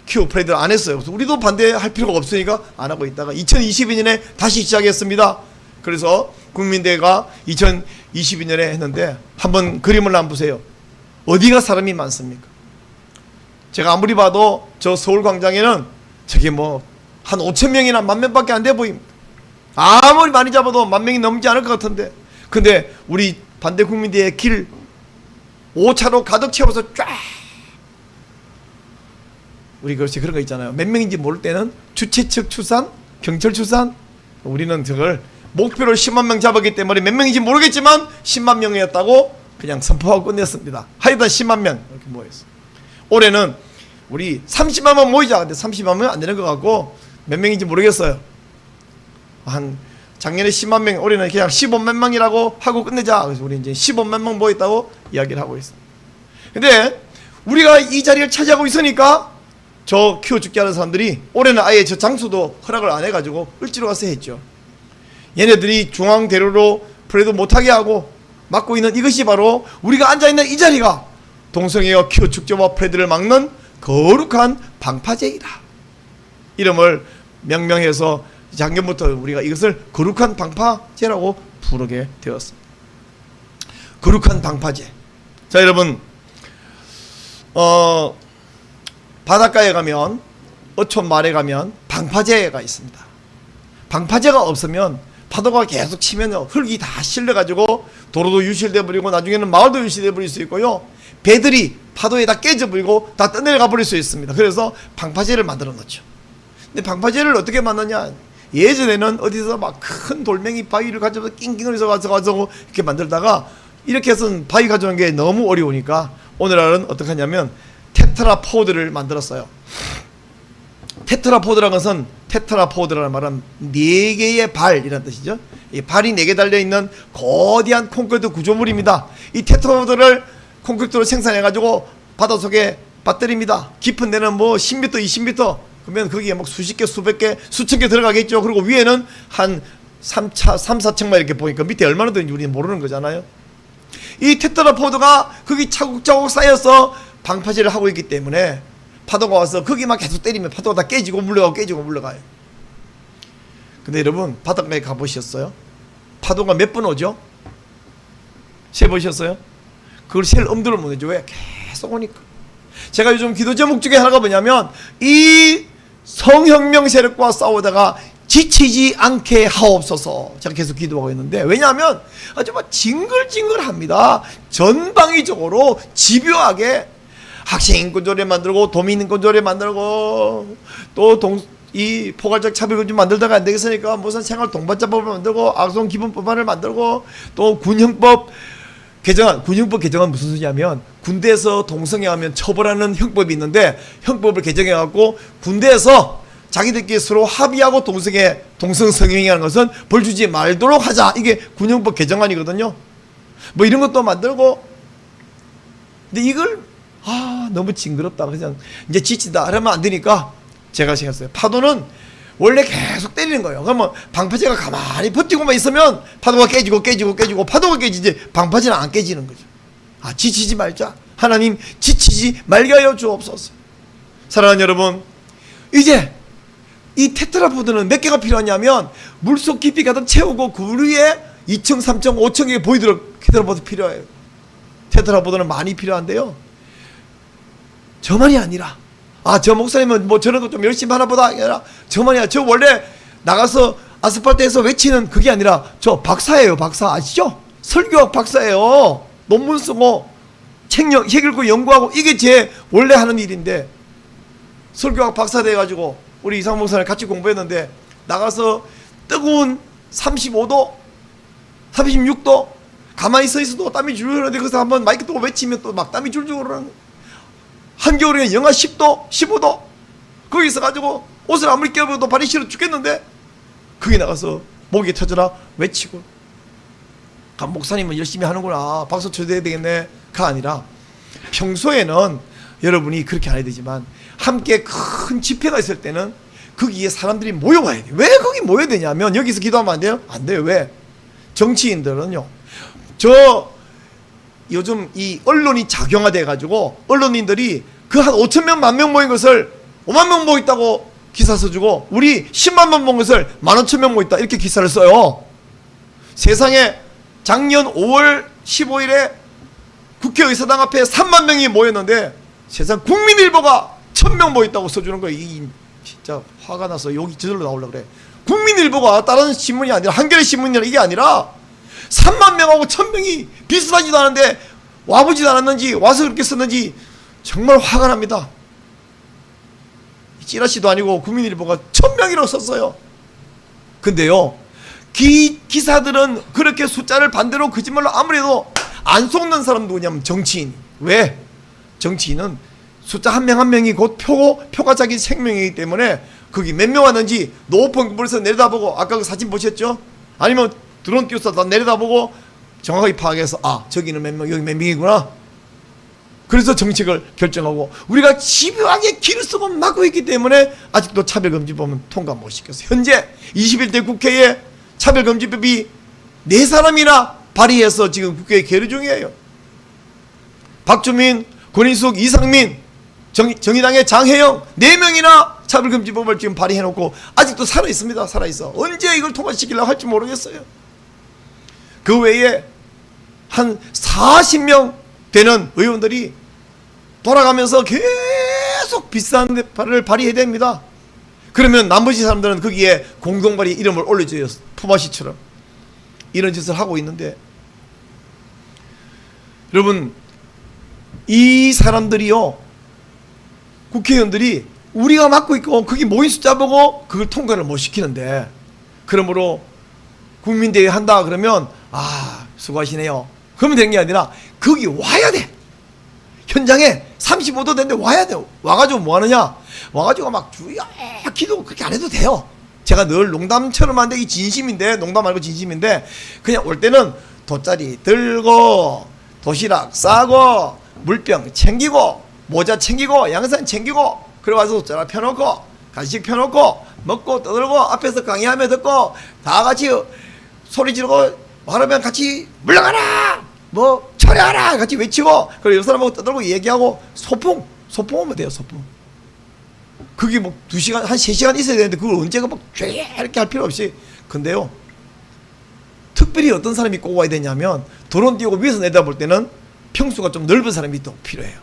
큐어 퍼레이드를 안 했어요. 그래서 우리도 반대할 필요가 없으니까 안 하고 있다가 2022년에 다시 시작했습니다. 그래서 국민대회가 2022년에 했는데 한번 그림을 한번 보세요. 어디가 사람이 많습니까? 제가 아무리 봐도 저 서울광장에는 저게 뭐 한 5,000명이나 10,000명밖에 안 돼 보입니다. 아무리 많이 잡아도 10,000명이 넘지 않을 것 같은데 근데 우리 반대 국민대회 길 5차로 가득 채워서 쫙 우리 그렇지 그런 거 있잖아요. 몇 명인지 모를 때는 주최 측 추산, 경찰 추산 우리는 저걸 목표를 10만 명 잡았기 때문에 몇 명인지 모르겠지만 10만 명이었다고 그냥 선포하고 끝냈습니다. 하여간 10만 명 이렇게 모였어요. 올해는 우리 30만 명 모이자. 근데 30만 명 안 되는 것 같고 몇 명인지 모르겠어요. 한 작년에 10만 명, 올해는 그냥 15만 명이라고 하고 끝내자. 그래서 우리 이제 15만 명 모였다고 이야기를 하고 있습니다. 근데 우리가 이 자리를 차지하고 있으니까 저 큐어 죽게 하는 사람들이 올해는 아예 저 장소도 허락을 안 해가지고 을지로 가서 했죠. 얘네들이 중앙대로로 퍼레이드 못하게 하고 막고 있는 이것이 바로 우리가 앉아있는 이 자리가 동성애와 큐어 축제와 퍼레이드를 막는 거룩한 방파제이다. 이름을 명명해서 작년부터 우리가 이것을 거룩한 방파제라고 부르게 되었습니다. 거룩한 방파제. 자 여러분 바닷가에 가면 어촌 말에 가면 방파제가 있습니다. 방파제가 없으면 파도가 계속 치면 흙이 다 실려가지고 도로도 유실돼 버리고 나중에는 마을도 유실돼 버릴 수 있고요. 배들이 파도에 다 깨져 버리고 다 떠내려가 버릴 수 있습니다. 그래서 방파제를 만들어 놓죠. 근데 방파제를 어떻게 만드냐? 예전에는 어디서 막 큰 돌멩이 바위를 가져서 낑낑거려서 가서 이렇게 만들다가 이렇게 해서 바위 가져오는 게 너무 어려우니까 오늘날은 어떻게 하냐면 테트라포드를 만들었어요. 테트라포드라는 것은 테트라포드라는 말은 4개의 발이라는 뜻이죠. 이 발이 4개 달려있는 거대한 콘크리트 구조물입니다. 이 테트라포드를 콘크리트로 생산해가지고 바닷속에 빠뜨립니다. 깊은 데는 뭐 10m, 20m 그러면 거기에 막 수십 개, 수백 개, 수천 개 들어가겠죠. 그리고 위에는 한 3, 4층만 이렇게 보니까 밑에 얼마나 되는지 우리는 모르는 거잖아요. 이 테트라포드가 거기 차곡차곡 쌓여서 방파제를 하고 있기 때문에 파도가 와서 거기만 계속 때리면 파도가 다 깨지고 물러가고 깨지고 물러가요. 근데 여러분 바닷가에 가보셨어요? 파도가 몇 번 오죠? 세보셨어요? 그걸 셀 엄두를 못 내죠. 왜? 계속 오니까. 제가 요즘 기도 제목 중에 하나가 뭐냐면 이 성혁명 세력과 싸우다가 지치지 않게 하옵소서. 제가 계속 기도하고 있는데, 왜냐하면 아주 막 징글징글합니다. 전방위적으로 집요하게 학생인권조례 만들고 도민인권조례 만들고 또 이 포괄적 차별금지 만들다가 안 되겠으니까 무슨 생활동반자법을 만들고 아동기본법안을 만들고 또 군형법 개정안. 군형법 개정안 무슨 소리냐면 군대에서 동성애하면 처벌하는 형법이 있는데 형법을 개정해갖고 군대에서 자기들끼리 서로 합의하고 동성 성행위하는 것은 벌 주지 말도록 하자. 이게 군형법 개정안이거든요. 뭐 이런 것도 만들고. 근데 이걸 너무 징그럽다. 그냥 이제 지치다 하면 안 되니까 제가 생각했어요. 파도는 원래 계속 때리는 거예요. 그러면 방파제가 가만히 버티고만 있으면 파도가 깨지고 파도가 깨지지 방파제는 안 깨지는 거죠. 지치지 말자. 하나님 지치지 말게 하여 주옵소서. 사랑하는 여러분, 이제 이 테트라포드는 몇 개가 필요하냐면 물속 깊이 가득 채우고 그 위에 2층, 3층, 5층에 보이도록 테트라포드 필요해요. 테트라포드는 많이 필요한데요, 저만이 아니라 저 목사님은 뭐 저런 거 좀 열심히 하나 보다 아니라 저만이 아니라 저 원래 나가서 아스팔트에서 외치는 그게 아니라 저 박사예요. 박사 아시죠? 설교학 박사예요. 논문 쓰고 책 읽고 연구하고 이게 제 원래 하는 일인데, 설교학 박사 돼가지고 우리 이상 목사님 같이 공부했는데 나가서 뜨거운 35도 36도 가만히 서 있어도 땀이 줄줄 흐르는데 거기서 한번 마이크 뜨고 외치면 또 막 땀이 줄줄 흐르는, 한겨울에 영하 10도 15도 거기 있어가지고 옷을 아무리 껴입어도 발이 시려 죽겠는데 거기 나가서 목이 터져라 외치고, 목사님은 열심히 하는구나 박수 쳐줘야 되겠네 가 아니라, 평소에는 여러분이 그렇게 안 해야 되지만 함께 큰 집회가 있을 때는 거기에 사람들이 모여와야 돼요. 왜 거기 모여야 되냐면 여기서 기도하면 안 돼요? 안 돼요. 왜? 정치인들은요, 요즘 이 언론이 작용화돼 가지고 언론인들이 그 한 5,000명 10,000명 모인 것을 50,000명 모였다고 기사 써주고, 우리 10만 명 모인 것을 15,000명 모였다 이렇게 기사를 써요. 세상에 작년 5월 15일에 국회의사당 앞에 3만 명이 모였는데 세상 국민일보가 1,000명 모였다고 써주는 거예요. 진짜 화가 나서 여기 저절로 나오려고 그래. 국민일보가 다른 신문이 아니라 한겨레 신문이라 이게 아니라 3만 명하고 1,000명이 비슷하지도 않은데 와보지도 않았는지 와서 그렇게 썼는지 정말 화가 납니다. 찌라시도 아니고 국민일보가 1,000명이라고 썼어요. 근데요, 기사들은 그렇게 숫자를 반대로 거짓말로 아무래도 안 속는 사람 누구냐면 정치인. 왜? 정치인은 숫자 한 명 한 명이 곧 표고, 표가 자기 생명이기 때문에 거기 몇 명 왔는지 높은 건물에서 내려다보고, 아까 그 사진 보셨죠? 아니면 드론 띄워서 다 내려다보고 정확하게 파악해서 저기는 몇 명, 여기 몇 명이구나. 그래서 정책을 결정하고, 우리가 집요하게 길을 쓰고 막고 있기 때문에 아직도 차별금지법은 통과 못 시켰어요. 현재 21대 국회에 차별금지법이 4사람이나 발의해서 지금 국회에 계류 중이에요. 박주민, 권인숙, 이상민, 정의당의 장혜영 4명이나 차별금지법을 지금 발의해놓고 아직도 살아있습니다. 살아있어. 언제 이걸 통과시키려고 할지 모르겠어요. 그 외에 한 40명 되는 의원들이 돌아가면서 계속 비싼 발을 발의해야 됩니다. 그러면 나머지 사람들은 거기에 공동발의 이름을 올려줘요. 품앗이처럼. 이런 짓을 하고 있는데, 여러분, 이 사람들이요, 국회의원들이 우리가 맡고 있고 거기 모인 숫자 보고 그걸 통과를 못 시키는데, 그러므로 국민대회 한다 그러면 수고하시네요 그러면 되는 게 아니라 거기 와야 돼. 현장에 35도 되는데 와야 돼. 와가지고 뭐 하느냐, 와가지고 막 주야 기도 그렇게 안 해도 돼요. 제가 늘 농담처럼 하는데 이 진심인데, 농담 말고 진심인데, 그냥 올 때는 돗자리 들고 도시락 싸고 물병 챙기고 모자 챙기고 양산 챙기고, 그래가지고 돗자리 펴놓고 간식 펴놓고 먹고 떠들고 앞에서 강의하며 듣고 다 같이 소리 지르고 말하면 같이 물러가라 뭐 처리하라 같이 외치고, 그리고 옆 사람하고 떠들고 얘기하고 소풍하면 돼요. 소풍. 그게 뭐 2시간 한 3시간 있어야 되는데 그걸 언제가 막 이렇게 할 필요 없이. 근데요, 특별히 어떤 사람이 꼭 와야 되냐면 드론 띄우고 위에서 내다볼 때는 평수가 좀 넓은 사람이 또 필요해요.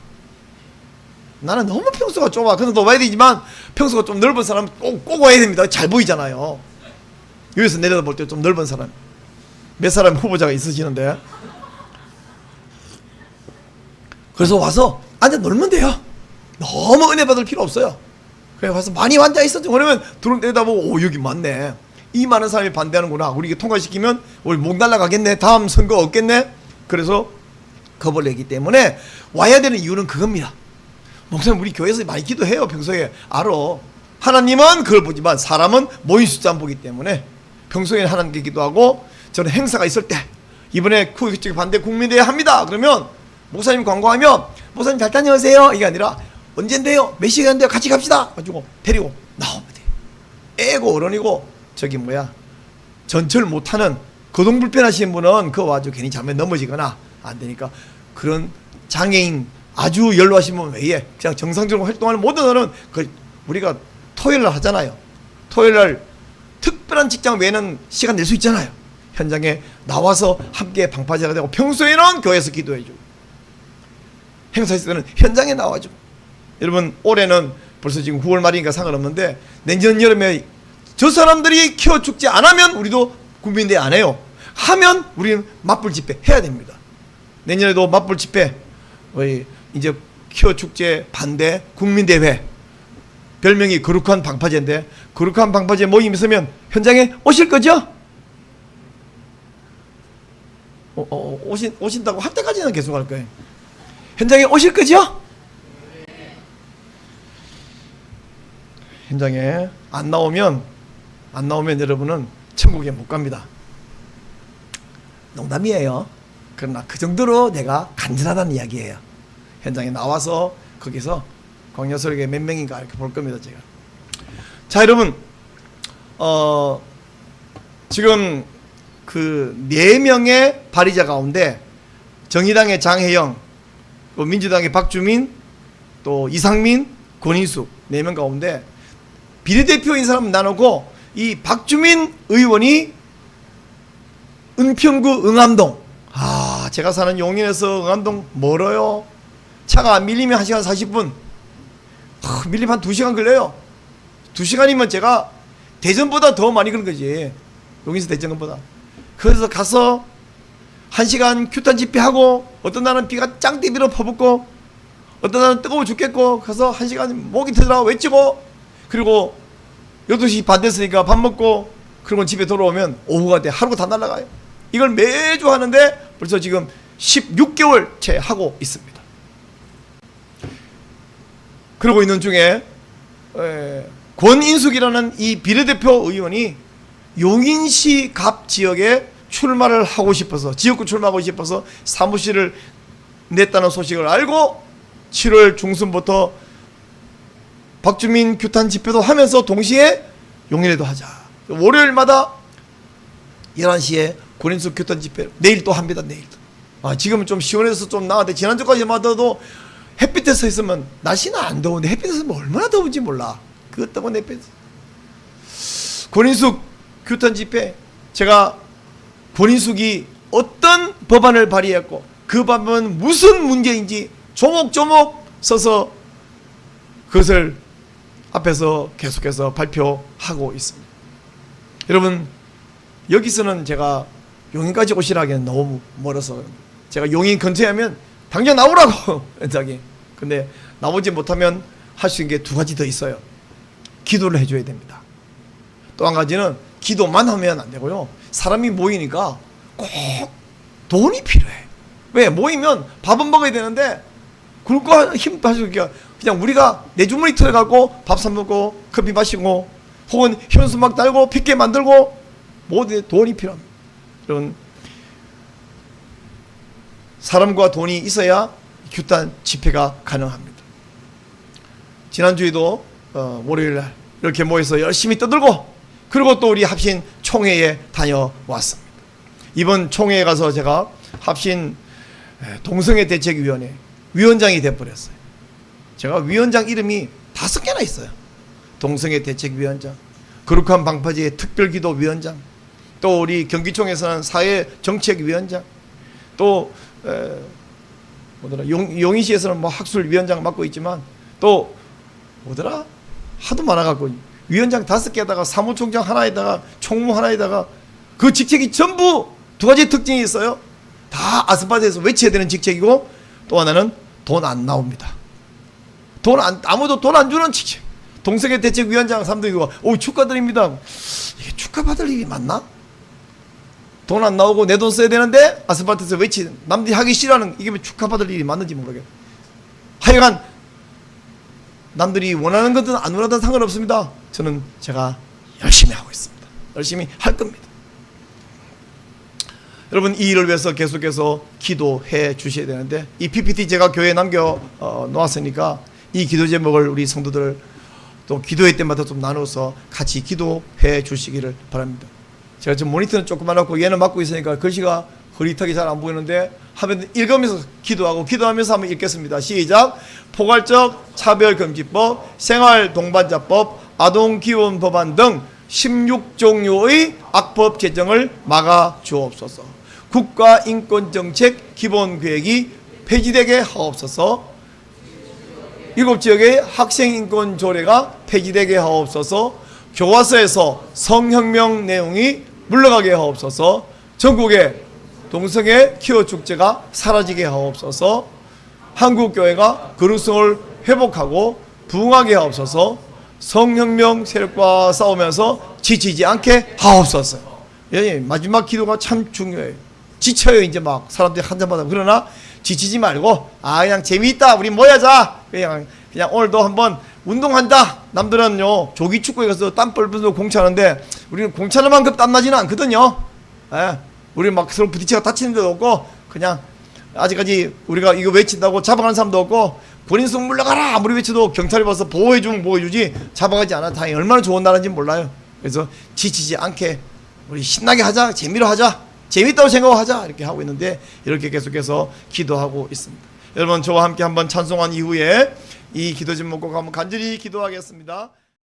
나는 너무 평수가 좁아. 근데 높아야 되지만 평수가 좀 넓은 사람 꼭 와야 됩니다. 잘 보이잖아요. 여기서 내려다볼 때 좀 넓은 사람. 몇 사람 후보자가 있으시는데. 그래서 와서 앉아 놀면 돼요. 너무 은혜 받을 필요 없어요. 그래 와서 많이 앉아 있었죠. 그러면 드론 내다보고 오 여기 맞네. 이 많은 사람이 반대하는구나. 우리 이게 통과시키면 우리 목 날라가겠네. 다음 선거 없겠네. 그래서 겁을 내기 때문에 와야 되는 이유는 그겁니다. 목사님 우리 교회에서 많이 기도해요. 평소에 알아. 하나님은 그걸 보지만 사람은 모인 숫자만 보기 때문에 평소에 하나님께 기도하고 저는 행사가 있을 때 이번에 쿠웨이트 반대 국민대회 합니다. 그러면 목사님 관광하면 목사님 잘 다녀오세요. 이게 아니라 언젠데요? 몇 시간인데요? 같이 갑시다. 가지고 데리고 나오면 돼. 애고 어른이고 저기 뭐야 전철 못하는 거동불편하신 분은 그거 아주 괜히 잘못 넘어지거나 안 되니까 그런 장애인 아주 연로하신 분 외에 그냥 정상적으로 활동하는 모든 사람은 그 우리가 토요일날 하잖아요. 토요일날 특별한 직장 외에는 시간 낼 수 있잖아요. 현장에 나와서 함께 방파제가 되고 평소에는 교회에서 기도해주고 행사 있을 때는 현장에 나와주고 여러분 올해는 벌써 지금 9월 말이니까 상관없는데 내년 여름에 저 사람들이 키워 축제 안 하면 우리도 국민대회 안 해요. 하면 우리는 맞불 집회 해야 됩니다. 내년에도 맞불 집회 이제 키워 축제 반대 국민대회 별명이 거룩한 방파제인데 거룩한 방파제 모임 있으면 현장에 오실 거죠? 오신다고 할 때까지는 계속 할 거예요. 현장에 오실 거죠? 현장에 안 나오면 여러분은 천국에 못 갑니다. 농담이에요. 그러나 그 정도로 내가 간절하다는 이야기예요. 현장에 나와서 거기서 광야설교 몇 명인가 이렇게 볼 겁니다. 제가. 자 여러분 지금 그 4명의 발의자 가운데 정의당의 장혜영, 또 민주당의 박주민, 또 이상민, 권인숙 4명 가운데 비례대표인 사람 나누고 이 박주민 의원이 은평구 응암동 제가 사는 용인에서 응암동 멀어요. 차가 밀리면 1시간 40분 밀리면 한 2시간 걸려요. 2시간이면 제가 대전보다 더 많이 걸은 거지. 용인에서 대전보다. 그래서 가서 1시간 규탄 집회하고 어떤 날은 비가 짱띠비로 퍼붓고 어떤 날은 뜨거워 죽겠고 가서 1시간 목이 터지라고 외치고 그리고 12시 반 됐으니까 밥 먹고 그리고 집에 돌아오면 오후가 돼. 하루가 다 날아가요. 이걸 매주 하는데 벌써 지금 16개월째 하고 있습니다. 그러고 있는 중에 권인숙이라는 이 비례대표 의원이 용인시 갑 지역에 출마를 하고 싶어서 지역구 출마하고 싶어서 사무실을 냈다는 소식을 알고 7월 중순부터 박주민 규탄 집회도 하면서 동시에 용인에도 하자. 월요일마다 11시에 권인숙 규탄 집회 내일 또 합니다. 내일도. 지금은 좀 시원해서 좀 나은데 지난주까지만 해도 햇빛에 서 있으면 날씨는 안 더운데 햇빛에 서 있으면 얼마나 더운지 몰라. 그것 때문에 햇빛. 권인숙 규탄 집회 제가 권인숙이 어떤 법안을 발의했고 그 법안은 무슨 문제인지 조목조목 써서 그것을 앞에서 계속해서 발표하고 있습니다. 여러분 여기서는 제가 용인까지 오시라기엔 너무 멀어서 제가 용인 근처에 하면 당장 나오라고 연장이. 근데 나오지 못하면 할 수 있는 게 2가지 더 있어요. 기도를 해줘야 됩니다. 또 한 가지는 기도만 하면 안 되고요. 사람이 모이니까 꼭 돈이 필요해. 왜? 모이면 밥은 먹어야 되는데 굶고 힘 빠지니까 그냥 우리가 내 주머니 털어갖고 밥 사 먹고 커피 마시고 혹은 현수막 달고 핏게 만들고 모든 돈이 필요합니다. 여러분 사람과 돈이 있어야 규탄 집회가 가능합니다. 지난주에도 월요일날 이렇게 모여서 열심히 떠들고 그리고 또 우리 합신 총회에 다녀왔습니다. 이번 총회에 가서 제가 합신 동성애 대책위원회 위원장이 돼버렸어요. 제가 위원장 이름이 5개나 있어요. 동성애 대책위원장, 거룩한 방파제의 특별기도위원장, 또 우리 경기총에서는 사회정책위원장, 또 용인시에서는 뭐 학술위원장 맡고 있지만 또 뭐더라? 하도 많아갖고 위원장 5개에다가 사무총장 하나에다가 총무 하나에다가 그 직책이 전부 2가지 특징이 있어요. 다 아스팔트에서 외쳐야 되는 직책이고, 또 하나는 돈 안 나옵니다. 아무도 돈 안 주는 직책. 동성애 대책위원장 사람들이 축하드립니다. 이게 축하받을 일이 맞나? 돈 안 나오고 내 돈 써야 되는데 아스팔트에서 외치는, 남들이 하기 싫어하는, 이게 왜 축하받을 일이 맞는지 모르겠어요. 하여간 남들이 원하는 것든 안 원하든 상관없습니다. 저는 제가 열심히 하고 있습니다. 열심히 할 겁니다. 여러분, 이 일을 위해서 계속해서 기도해 주셔야 되는데, 이 PPT 제가 교회에 남겨 놓았으니까 이 기도 제목을 우리 성도들 또 기도회 때마다 좀 나눠서 같이 기도해 주시기를 바랍니다. 제가 지금 모니터는 조그만하고 얘는 맡고 있으니까 글씨가 흐릿하게 잘 안 보이는데, 하면 읽으면서 기도하면서 한번 읽겠습니다. 시작. 포괄적 차별금지법, 생활동반자법, 아동기혼법안 등 16종류의 악법 제정을 막아 주옵소서. 국가인권정책 기본계획이 폐지되게 하옵소서. 7지역의 학생인권조례가 폐지되게 하옵소서. 교과서에서 성혁명 내용이 물러가게 하옵소서. 전국의 동성애 퀴어 축제가 사라지게 하옵소서. 한국교회가 그릇성을 회복하고 부흥하게 하옵소서. 성혁명 세력과 싸우면서 지치지 않게 하옵소서. 마지막 기도가 참 중요해요. 지쳐요. 이제 막 사람들이 한 잔마다. 그러나 지치지 말고 그냥 재미있다, 우리 모여자, 그냥 오늘도 한번 운동한다. 남들은요 조기축구에 가서 땀 뻘뻘 공차하는데 우리는 공차는 만큼 땀나지는 않거든요. 우리 막 서로 부딪혀가 다치는 데도 없고, 그냥 아직까지 우리가 이거 외친다고 잡아가는 사람도 없고, 군인숙 물러가라 아무리 외쳐도 경찰이 와서 보호해주면 보호해주지 잡아가지 않아. 다행히 얼마나 좋은 나라인지 몰라요. 그래서 지치지 않게 우리 신나게 하자, 재미로 하자, 재밌다고 생각하자, 이렇게 하고 있는데, 이렇게 계속해서 기도하고 있습니다. 여러분, 저와 함께 한번 찬송한 이후에 이 기도 제목 꼭 한번 간절히 기도하겠습니다.